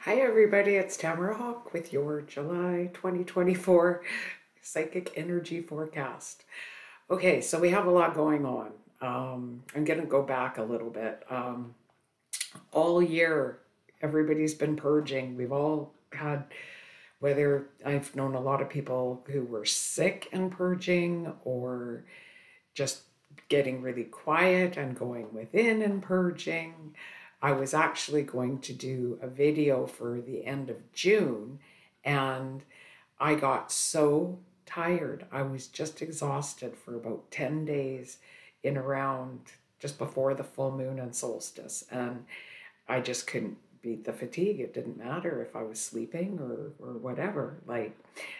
Hi everybody, it's Tamara Hawk with your July 2024 Psychic Energy Forecast. Okay, so we have a lot going on. I'm going to go back a little bit. All year, everybody's been purging. We've all had, whether I've known a lot of people who were sick and purging or just getting really quiet and going within and purging. I was actually going to do a video for the end of June, and I got so tired. I was just exhausted for about 10 days in around just before the full moon and solstice, and I just couldn't beat the fatigue. It didn't matter if I was sleeping or whatever.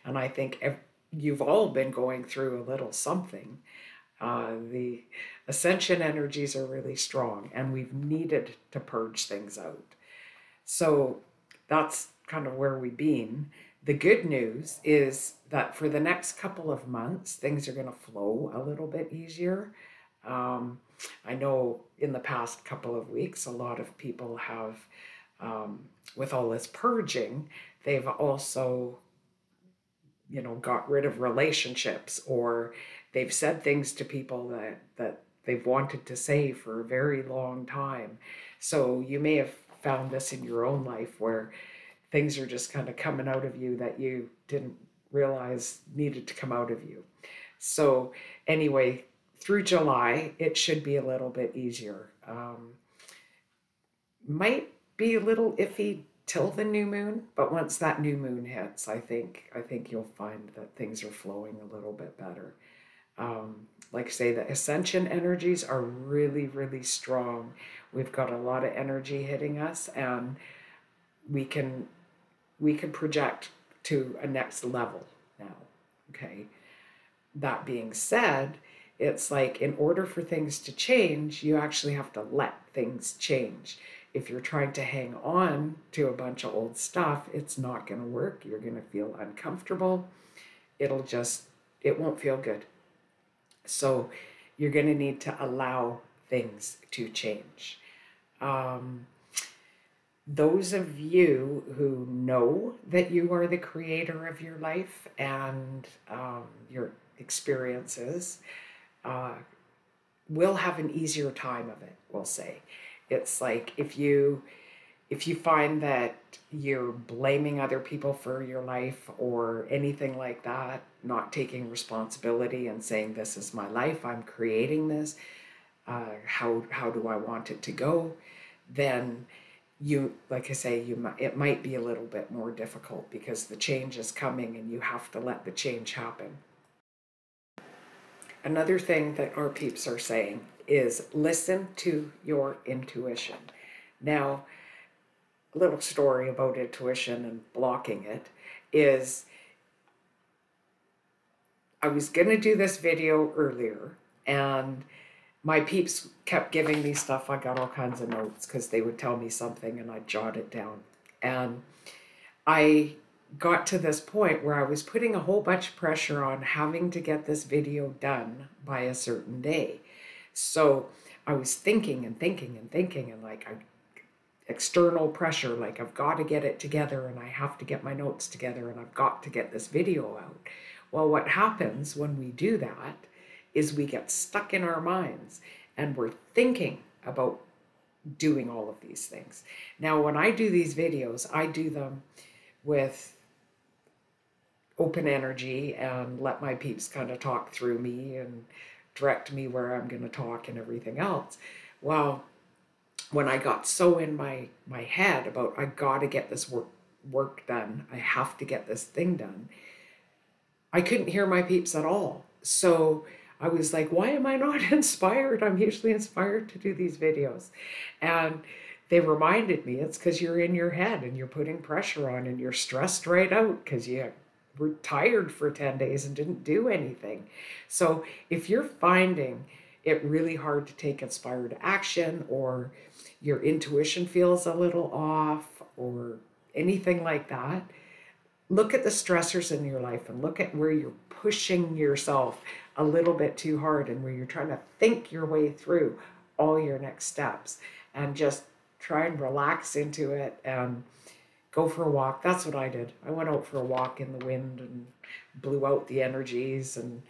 And I think you've all been going through a little something. The Ascension energies are really strong, and we've needed to purge things out. So that's kind of where we've been. The good news is that for the next couple of months, things are going to flow a little bit easier. I know in the past couple of weeks, a lot of people have, with all this purging, they've also got rid of relationships, or they've said things to people that they've wanted to say for a very long time. So you may have found this in your own life where things are just kind of coming out of you that you didn't realize needed to come out of you. So anyway, through July, it should be a little bit easier. Might be a little iffy till the new moon, but once that new moon hits, I think you'll find that things are flowing a little bit better. Like I say, the Ascension energies are really, really strong. We've got a lot of energy hitting us, and we can project to a next level now. Okay. That being said, it's like in order for things to change, you actually have to let things change. If you're trying to hang on to a bunch of old stuff, it's not going to work. You're going to feel uncomfortable. It won't feel good. So you're going to need to allow things to change. Those of you who know that you are the creator of your life and your experiences will have an easier time of it, we'll say. It's like if you find that you're blaming other people for your life or anything like that, not taking responsibility and saying, this is my life, I'm creating this, how do I want it to go, then like I say, it might be a little bit more difficult because the change is coming and you have to let the change happen. Another thing that our peeps are saying is listen to your intuition. Now, a little story about intuition and blocking it is I was going to do this video earlier, and my peeps kept giving me stuff. I got all kinds of notes because they would tell me something and I'd jot it down. And I got to this point where I was putting a whole bunch of pressure on having to get this video done by a certain day. So I was thinking and like external pressure, like I've got to get it together and I have to get my notes together and I've got to get this video out. Well, what happens when we do that is we get stuck in our minds and we're thinking about doing all of these things. Now, when I do these videos, I do them with open energy and let my peeps kind of talk through me and direct me where I'm going to talk and everything else. Well, when I got so in my head about I got to get this work done, I have to get this thing done, I couldn't hear my peeps at all. So I was like, why am I not inspired? I'm usually inspired to do these videos. And they reminded me it's because you're in your head and you're putting pressure on and you're stressed right out because you were tired for 10 days and didn't do anything. So if you're finding it really hard to take inspired action, or your intuition feels a little off or anything like that, look at the stressors in your life and look at where you're pushing yourself a little bit too hard and where you're trying to think your way through all your next steps, and just try and relax into it and go for a walk. That's what I did. I went out for a walk in the wind and blew out the energies and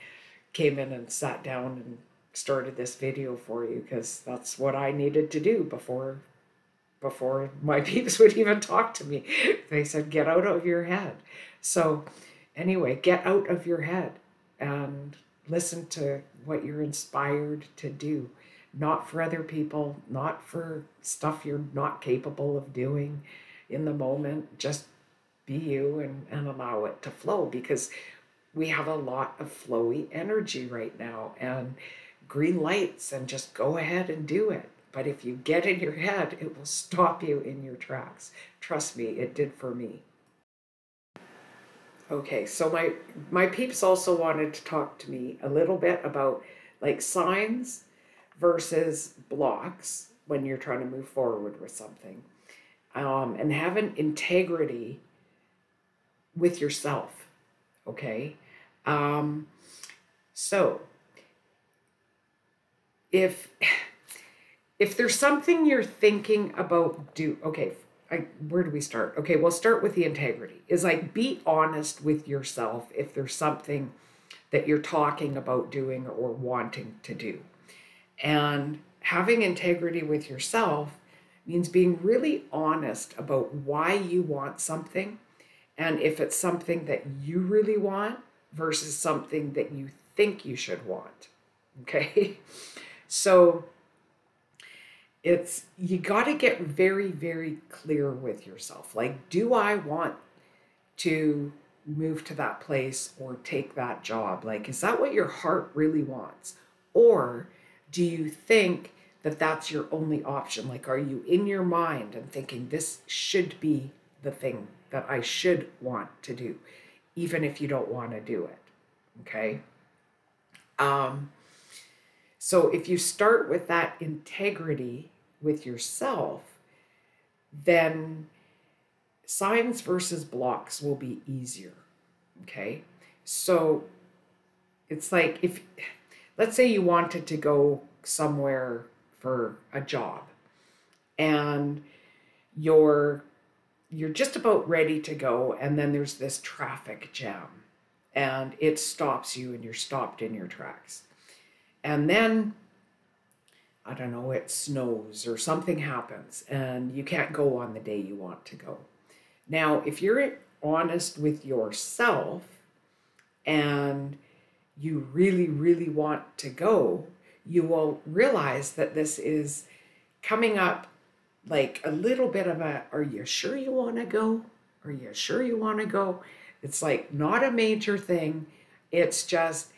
came in and sat down and started this video for you because that's what I needed to do before my peeps would even talk to me. They said, get out of your head. So anyway, get out of your head and listen to what you're inspired to do. Not for other people, not for stuff you're not capable of doing in the moment. Just be you and allow it to flow, because we have a lot of flowy energy right now and green lights, and just go ahead and do it. But if you get in your head, it will stop you in your tracks. Trust me, it did for me. Okay, so my peeps also wanted to talk to me a little bit about like signs versus blocks when you're trying to move forward with something, and having integrity with yourself. Okay, so if there's something you're thinking about where do we start? Okay, we'll start with the integrity. Is like, be honest with yourself if there's something that you're talking about doing or wanting to do. And having integrity with yourself means being really honest about why you want something, and if it's something that you really want versus something that you think you should want. Okay? So you got to get very, very clear with yourself. Like, do I want to move to that place or take that job? Like, is that what your heart really wants? Or do you think that that's your only option? Like, are you in your mind and thinking this should be the thing that I should want to do, even if you don't want to do it? Okay. So if you start with that integrity with yourself, then signs versus blocks will be easier. Okay. So it's like, if, let's say you wanted to go somewhere for a job and you're just about ready to go, and then there's this traffic jam and it stops you and you're stopped in your tracks. And then, I don't know, it snows or something happens and you can't go on the day you want to go. Now, if you're honest with yourself and you really, really want to go, you will realize that this is coming up like a little bit of a, are you sure you want to go? Are you sure you want to go? It's like not a major thing. It's just,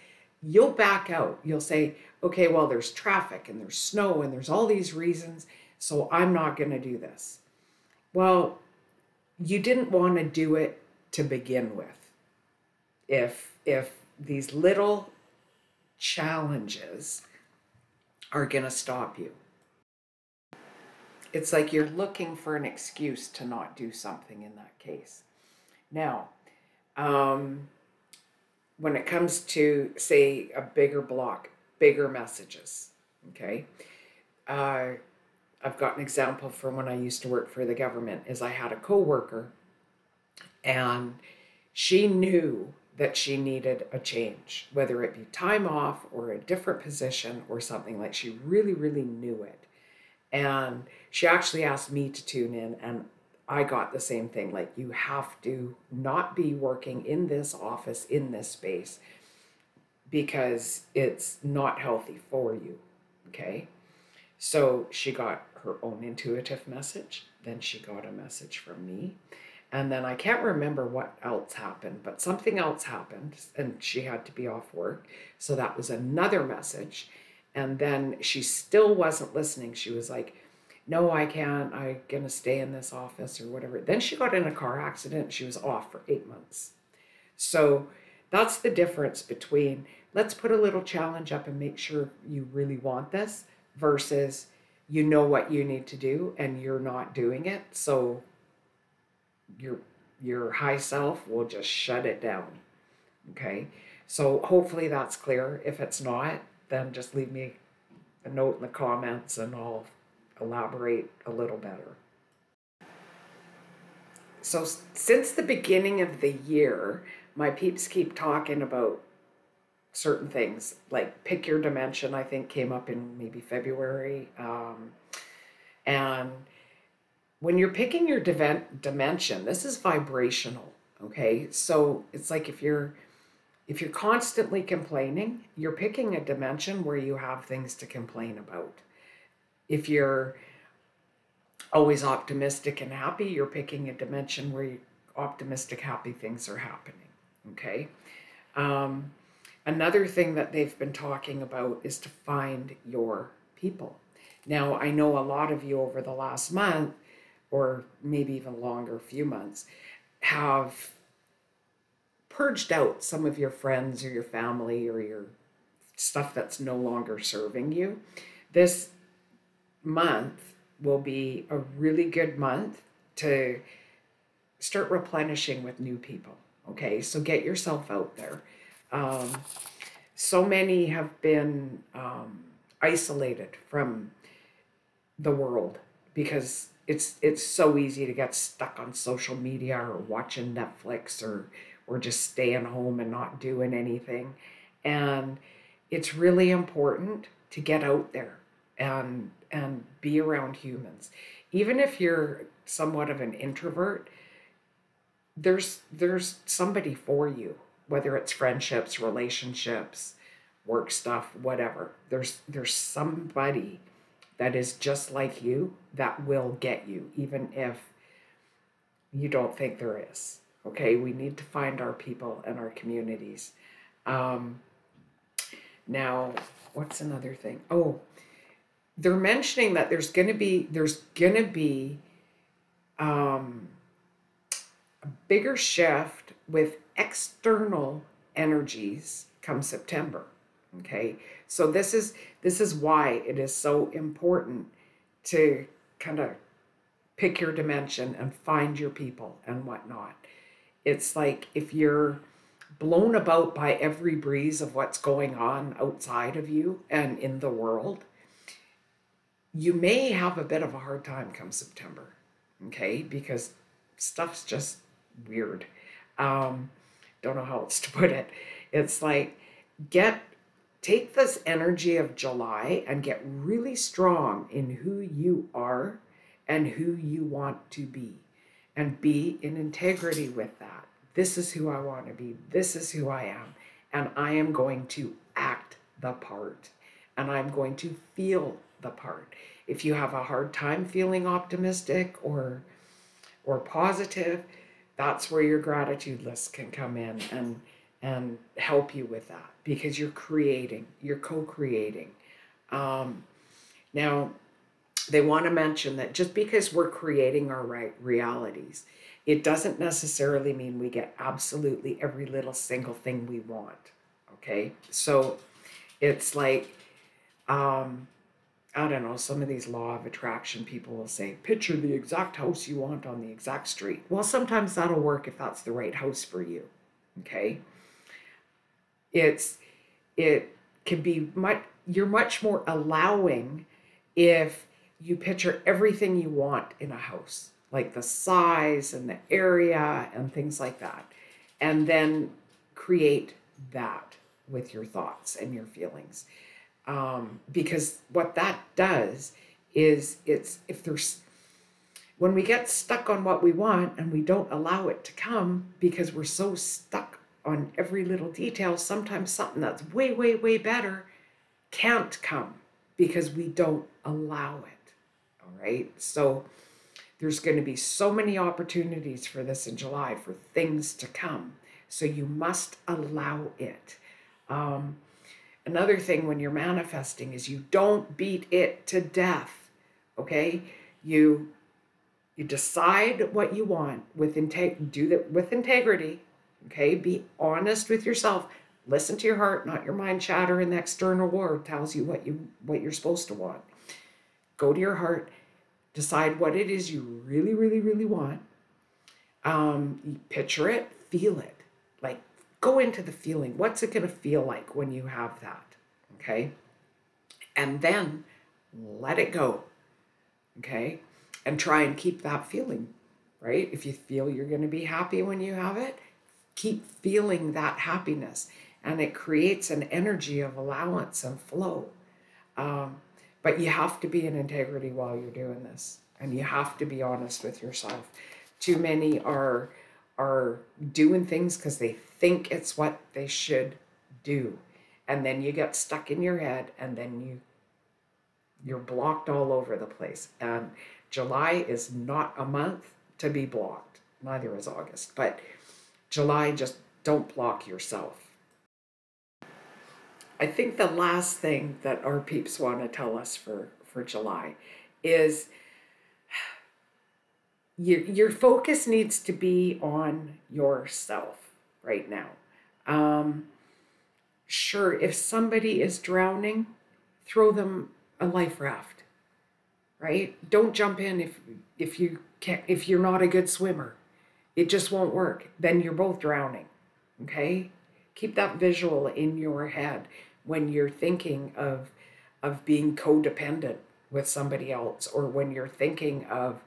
you'll back out. You'll say, okay, well, there's traffic and there's snow and there's all these reasons, so I'm not going to do this. Well, you didn't want to do it to begin with. If these little challenges are going to stop you. It's like you're looking for an excuse to not do something in that case. Now, when it comes to, say, a bigger block, bigger messages, okay? I've got an example from when I used to work for the government. Is I had a coworker, and she knew that she needed a change, whether it be time off or a different position or something. Like, she really, really knew it. And she actually asked me to tune in, and I got the same thing. Like, you have to not be working in this office, in this space, because it's not healthy for you, okay? So she got her own intuitive message, then she got a message from me, and then I can't remember what else happened, but something else happened, and she had to be off work, so that was another message. And then she still wasn't listening. She was like, no, I can't. I'm going to stay in this office or whatever. Then she got in a car accident. She was off for 8 months. So that's the difference between, let's put a little challenge up and make sure you really want this, versus you know what you need to do and you're not doing it. So your high self will just shut it down. Okay. So hopefully that's clear. If it's not, then just leave me a note in the comments and I'll elaborate a little better. So since the beginning of the year, my peeps keep talking about certain things, like pick your dimension, I think came up in maybe February. And when you're picking your dimension, this is vibrational, okay? So it's like if you're constantly complaining, you're picking a dimension where you have things to complain about. If you're always optimistic and happy, you're picking a dimension where optimistic, happy things are happening, okay? Another thing that they've been talking about is to find your people. Now, I know a lot of you over the last month, or maybe even longer, few months, have purged out some of your friends or your family or your stuff that's no longer serving you. This month will be a really good month to start replenishing with new people. Okay, so get yourself out there. So many have been isolated from the world because it's so easy to get stuck on social media or watching Netflix or just staying home and not doing anything. And it's really important to get out there and be around humans. Even if you're somewhat of an introvert, there's somebody for you, whether it's friendships, relationships, work stuff, whatever. There's somebody that is just like you that will get you, even if you don't think there is. Okay, we need to find our people and our communities. Now, what's another thing? Oh, they're mentioning that there's gonna be a bigger shift with external energies come September. Okay, so this is why it is so important to kind of pick your dimension and find your people and whatnot. It's like if you're blown about by every breeze of what's going on outside of you and in the world, you may have a bit of a hard time come September, okay? Because stuff's just weird. Don't know how else to put it. It's like take this energy of July and get really strong in who you are and who you want to be, and be in integrity with that. This is who I want to be. This is who I am. And I am going to act the part. And I'm going to feel the part. If you have a hard time feeling optimistic or positive, that's where your gratitude list can come in and help you with that, because you're co-creating. Now, they want to mention that just because we're creating our realities, it doesn't necessarily mean we get absolutely every little single thing we want, okay? So it's like, I don't know, some of these law of attraction people will say, picture the exact house you want on the exact street. Well, sometimes that'll work if that's the right house for you, okay? It can be you're much more allowing if you picture everything you want in a house, like the size and the area and things like that, and then create that with your thoughts and your feelings. Because what that does is when we get stuck on what we want and we don't allow it to come because we're so stuck on every little detail, sometimes something that's way, way, way better can't come because we don't allow it. All right. So there's going to be so many opportunities for this in July for things to come. So you must allow it. Another thing when you're manifesting is you don't beat it to death. Okay. You decide what you want do that with integrity. Okay. Be honest with yourself. Listen to your heart, not your mind chatter, and the external world tells you what you're supposed to want. Go to your heart, decide what it is you really, really, really want. You picture it, feel it. Like, go into the feeling. What's it going to feel like when you have that? Okay? And then let it go. Okay? And try and keep that feeling, right? If you feel you're going to be happy when you have it, keep feeling that happiness. And it creates an energy of allowance and flow. Um, but you have to be in integrity while you're doing this. And you have to be honest with yourself. Too many are doing things because they think it's what they should do. And then you get stuck in your head, and then you're blocked all over the place. And July is not a month to be blocked. Neither is August. But July, just don't block yourself. I think the last thing that our peeps want to tell us for July is your focus needs to be on yourself right now. Um, sure, if somebody is drowning, throw them a life raft, right? Don't jump in if you can't, if you're not a good swimmer. It just won't work. Then you're both drowning. Okay? Keep that visual in your head when you're thinking of being codependent with somebody else, or when you're thinking of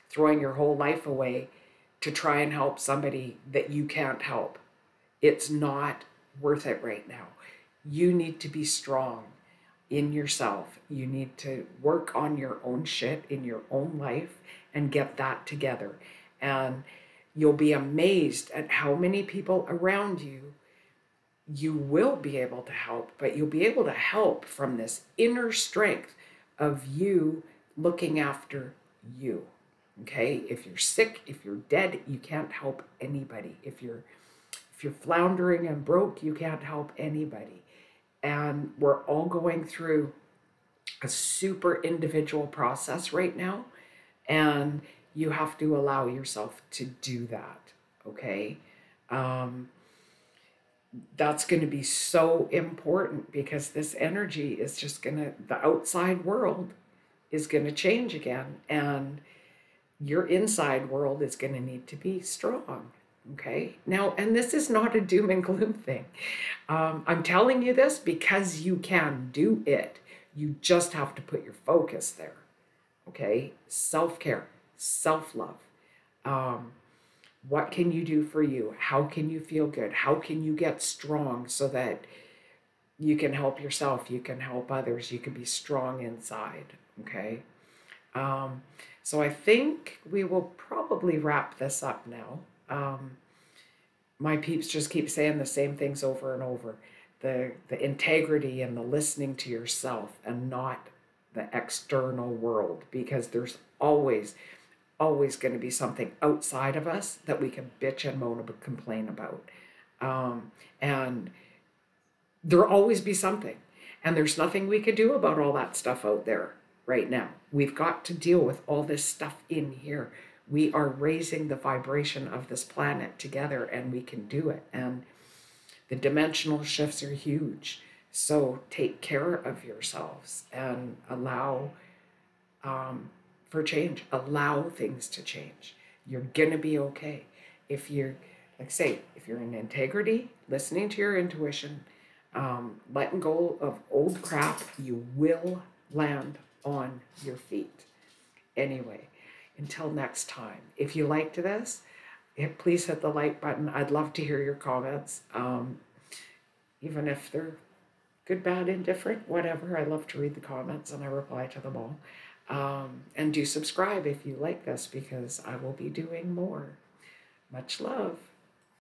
throwing your whole life away to try and help somebody that you can't help. It's not worth it right now. You need to be strong in yourself. You need to work on your own shit in your own life and get that together. And you'll be amazed at how many people around you will be able to help, but you'll be able to help from this inner strength of you looking after you. Okay? If you're sick, if you're dead, you can't help anybody. If you're floundering and broke, you can't help anybody. And we're all going through a super individual process right now, and you have to allow yourself to do that. Okay? That's going to be so important, because this energy is just going to, the outside world is going to change again, and your inside world is going to need to be strong. Okay. Now, and this is not a doom and gloom thing. I'm telling you this because you can do it. You just have to put your focus there. Okay. Self-care, self-love. What can you do for you? How can you feel good? How can you get strong so that you can help yourself, you can help others, you can be strong inside, okay? So I think we will probably wrap this up now. My peeps just keep saying the same things over and over. The integrity and the listening to yourself and not the external world, because there's always going to be something outside of us that we can bitch and moan and complain about. And there'll always be something. And there's nothing we can do about all that stuff out there right now. We've got to deal with all this stuff in here. We are raising the vibration of this planet together, and we can do it. And the dimensional shifts are huge. So take care of yourselves and allow for change. Allow things to change. You're gonna be okay. If you're, like say, if you're in integrity, listening to your intuition, letting go of old crap, you will land on your feet. Anyway, until next time, if you liked this, please hit the like button. I'd love to hear your comments, even if they're good, bad, indifferent, whatever. I love to read the comments and I reply to them all. And do subscribe if you like this, because I will be doing more. Much love.